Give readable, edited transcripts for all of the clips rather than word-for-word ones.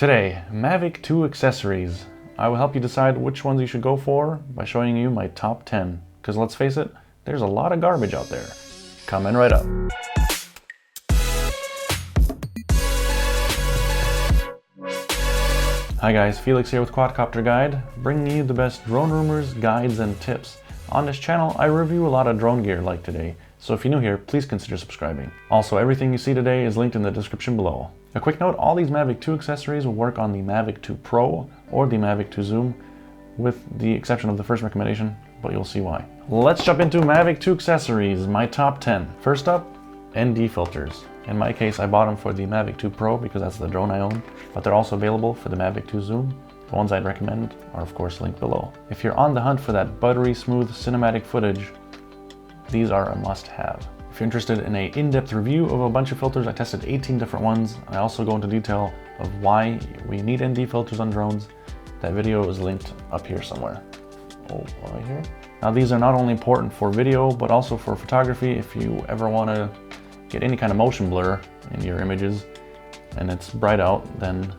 Today, Mavic 2 accessories. I will help you decide which ones you should go for by showing you my top 10. Because let's face it, there's a lot of garbage out there. Coming right up. Hi guys, Felix here with Quadcopterguide, bringing you the best drone rumors, guides, and tips. On this channel, I review a lot of drone gear like today, so if you're new here, please consider subscribing. Also, everything you see today is linked in the description below. A quick note, all these Mavic 2 accessories will work on the Mavic 2 Pro or the Mavic 2 Zoom, with the exception of the first recommendation, but you'll see why. Let's jump into Mavic 2 accessories, my top 10. First up, ND filters. In my case, I bought them for the Mavic 2 Pro because that's the drone I own, but they're also available for the Mavic 2 Zoom. The ones I'd recommend are of course linked below. If you're on the hunt for that buttery smooth cinematic footage, these are a must-have. If you're interested in an in-depth review of a bunch of filters, I tested 18 different ones. I also go into detail of why we need ND filters on drones. That video is linked up here somewhere. Oh, right here. Now these are not only important for video, but also for photography. If you ever want to get any kind of motion blur in your images and it's bright out, then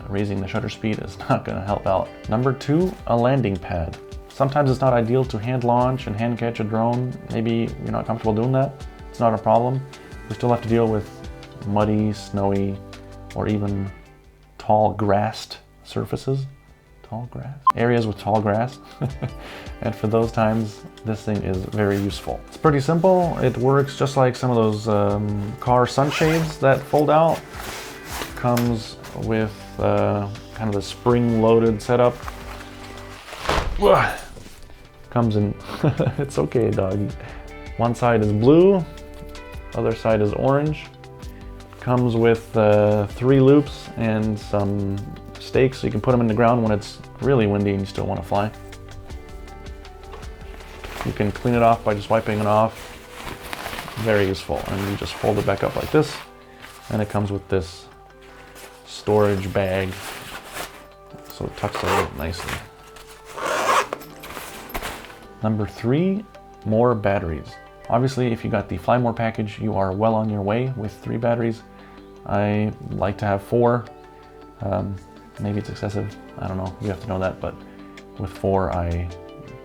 raising the shutter speed is not going to help out. Number 2, a landing pad. Sometimes it's not ideal to hand launch and hand catch a drone. Maybe you're not comfortable doing that. It's not a problem. We still have to deal with muddy, snowy, or even tall grassed surfaces. Tall grass? Areas with tall grass. And for those times, this thing is very useful. It's pretty simple. It works just like some of those car sunshades that fold out. Comes with kind of a spring-loaded setup. Comes in, it's okay, doggy. One side is blue, other side is orange. Comes with 3 loops and some stakes so you can put them in the ground when it's really windy and you still want to fly. You can clean it off by just wiping it off. Very useful. And you just fold it back up like this, and it comes with this storage bag, so it tucks away nicely. Number 3, more batteries. Obviously, if you got the Fly More package, you are well on your way with 3 batteries. I like to have 4. Maybe it's excessive, I don't know, you have to know that, but with 4 I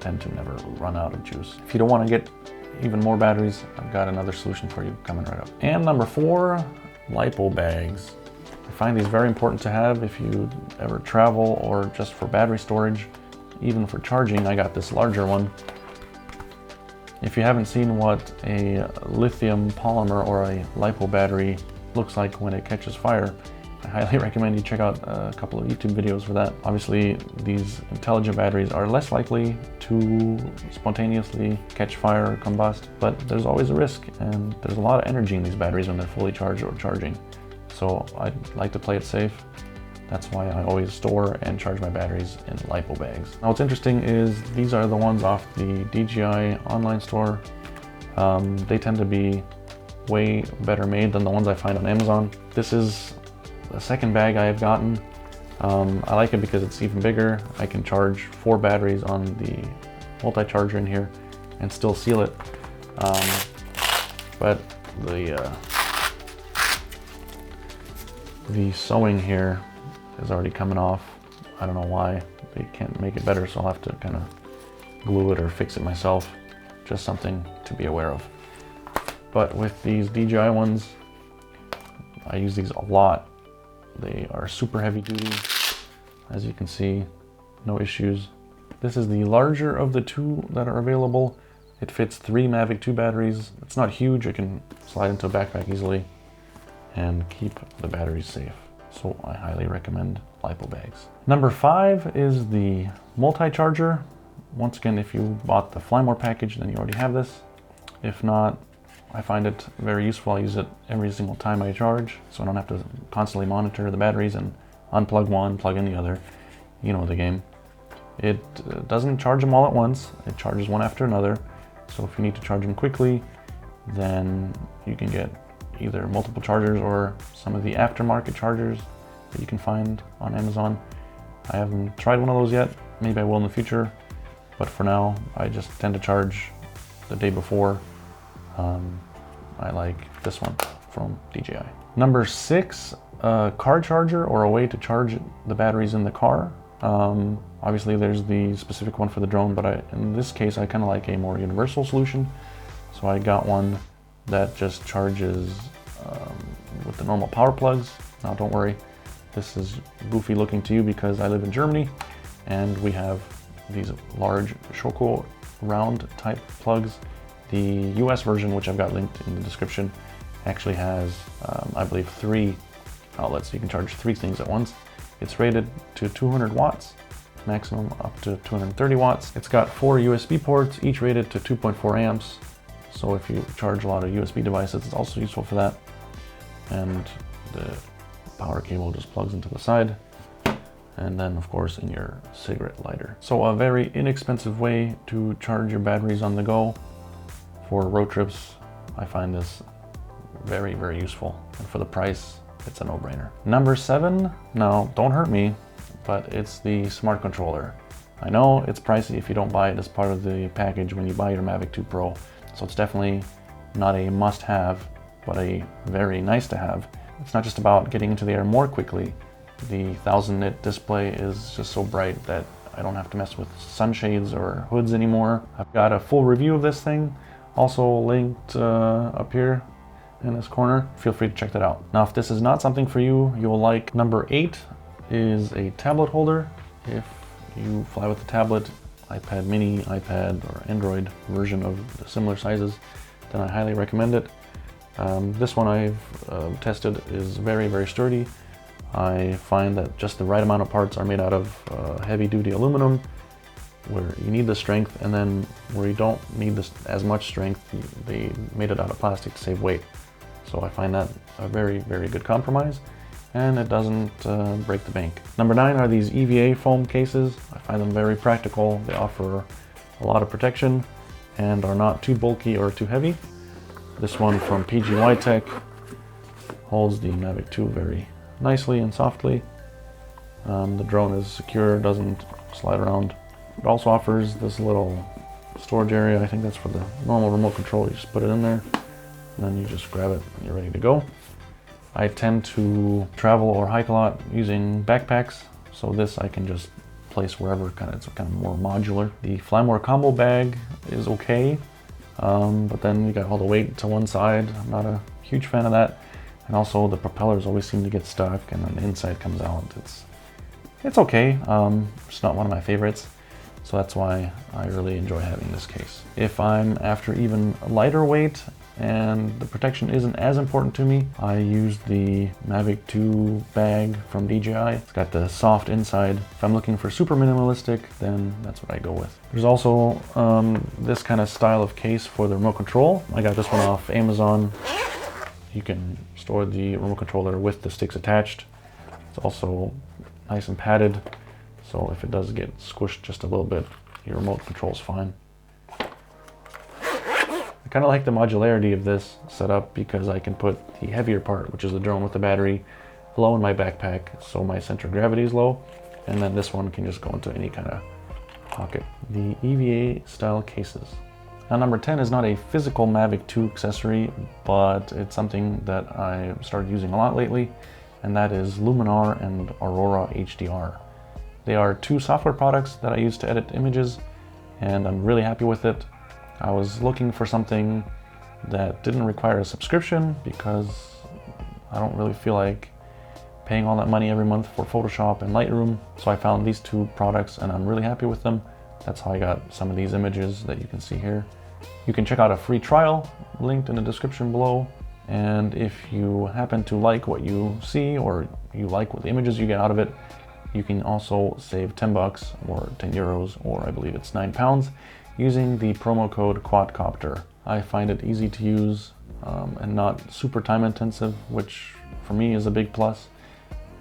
tend to never run out of juice. If you don't want to get even more batteries, I've got another solution for you coming right up. And number 4, LiPo bags. I find these very important to have if you ever travel or just for battery storage. Even for charging, I got this larger one. If you haven't seen what a lithium polymer or a LiPo battery looks like when it catches fire, I highly recommend you check out a couple of YouTube videos for that. Obviously, these intelligent batteries are less likely to spontaneously catch fire or combust, but there's always a risk, and there's a lot of energy in these batteries when they're fully charged or charging. So I like to play it safe. That's why I always store and charge my batteries in LiPo bags. Now what's interesting is these are the ones off the DJI online store. They tend to be way better made than the ones I find on Amazon. This is the second bag I have gotten. I like it because it's even bigger. I can charge 4 batteries on the multi-charger in here and still seal it. But the sewing here is already coming off. I don't know why. They can't make it better, so I'll have to kind of glue it or fix it myself. Just something to be aware of. But with these DJI ones, I use these a lot. They are super heavy duty. As you can see, no issues. This is the larger of the 2 that are available. It fits 3 Mavic 2 batteries. It's not huge. It can slide into a backpack easily and keep the batteries safe. So I highly recommend LiPo bags. Number 5 is the multi-charger. Once again, if you bought the Fly More package, then you already have this. If not, I find it very useful. I use it every single time I charge, so I don't have to constantly monitor the batteries and unplug one, plug in the other. You know the game. It doesn't charge them all at once. It charges one after another. So if you need to charge them quickly, then you can get either multiple chargers or some of the aftermarket chargers that you can find on Amazon. I haven't tried one of those yet. Maybe I will in the future, but for now, I just tend to charge the day before. I like this one from DJI. Number 6, a car charger or a way to charge the batteries in the car. Obviously there's the specific one for the drone, but in this case I kind of like a more universal solution. So I got one that just charges with the normal power plugs. Now don't worry, this is goofy looking to you because I live in Germany and we have these large Schoko round type plugs. The US version, which I've got linked in the description, actually has I believe 3 outlets. You can charge 3 things at once. It's rated to 200 watts, maximum up to 230 watts. It's got 4 USB ports, each rated to 2.4 amps. So if you charge a lot of USB devices, it's also useful for that. And the power cable just plugs into the side. And then of course in your cigarette lighter. So a very inexpensive way to charge your batteries on the go. For road trips, I find this very, very useful. And for the price, it's a no-brainer. Number 7, now don't hurt me, but it's the smart controller. I know it's pricey if you don't buy it as part of the package when you buy your Mavic 2 Pro. So it's definitely not a must-have, but a very nice to have. It's not just about getting into the air more quickly. The 1000 nit display is just so bright that I don't have to mess with sunshades or hoods anymore. I've got a full review of this thing, also linked up here in this corner. Feel free to check that out. Now, if this is not something for you, you'll like number 8 is a tablet holder. If you fly with a tablet, iPad mini, iPad, or Android version of the similar sizes, then I highly recommend it. This one I've tested is very, very sturdy. I find that just the right amount of parts are made out of heavy-duty aluminum, where you need the strength, and then where you don't need this as much strength, they made it out of plastic to save weight. So I find that a very, very good compromise, and it doesn't break the bank. Number 9 are these EVA foam cases. I find them very practical. They offer a lot of protection and are not too bulky or too heavy. This one from PGY Tech holds the Mavic 2 very nicely and softly. The drone is secure, doesn't slide around. It also offers this little storage area. I think that's for the normal remote control. You just put it in there, and then you just grab it and you're ready to go. I tend to travel or hike a lot using backpacks, so this I can just place wherever. It's kind of more modular. The Flymore combo bag is okay, but then you got all the weight to one side. I'm not a huge fan of that. And also the propellers always seem to get stuck and then the inside comes out. It's okay, it's not one of my favorites. So that's why I really enjoy having this case. If I'm after even lighter weight and the protection isn't as important to me, I use the Mavic 2 bag from DJI. It's got the soft inside. If I'm looking for super minimalistic, then that's what I go with. There's also this kind of style of case for the remote control. I got this one off Amazon. You can store the remote controller with the sticks attached. It's also nice and padded, so if it does get squished just a little bit, your remote control's fine. I kind of like the modularity of this setup because I can put the heavier part, which is the drone with the battery, low in my backpack, so my center of gravity is low, and then this one can just go into any kind of pocket. The EVA style cases. Now, number 10 is not a physical Mavic 2 accessory, but it's something that I started using a lot lately, and that is Luminar and Aurora HDR. They are 2 software products that I use to edit images, and I'm really happy with it. I was looking for something that didn't require a subscription because I don't really feel like paying all that money every month for Photoshop and Lightroom. So I found these 2 products and I'm really happy with them. That's how I got some of these images that you can see here. You can check out a free trial linked in the description below. And if you happen to like what you see or you like what the images you get out of it, you can also save 10 bucks or 10 euros, or I believe it's 9 pounds, using the promo code QUADCOPTER. I find it easy to use and not super time intensive, which for me is a big plus.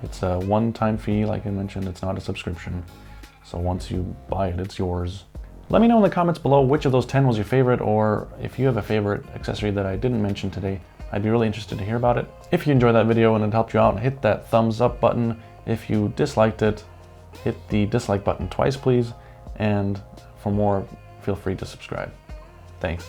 It's a one-time fee, like I mentioned, it's not a subscription. So once you buy it, it's yours. Let me know in the comments below which of those 10 was your favorite, or if you have a favorite accessory that I didn't mention today. I'd be really interested to hear about it. If you enjoyed that video and it helped you out, hit that thumbs up button. If you disliked it, hit the dislike button twice, please. And for more, feel free to subscribe. Thanks.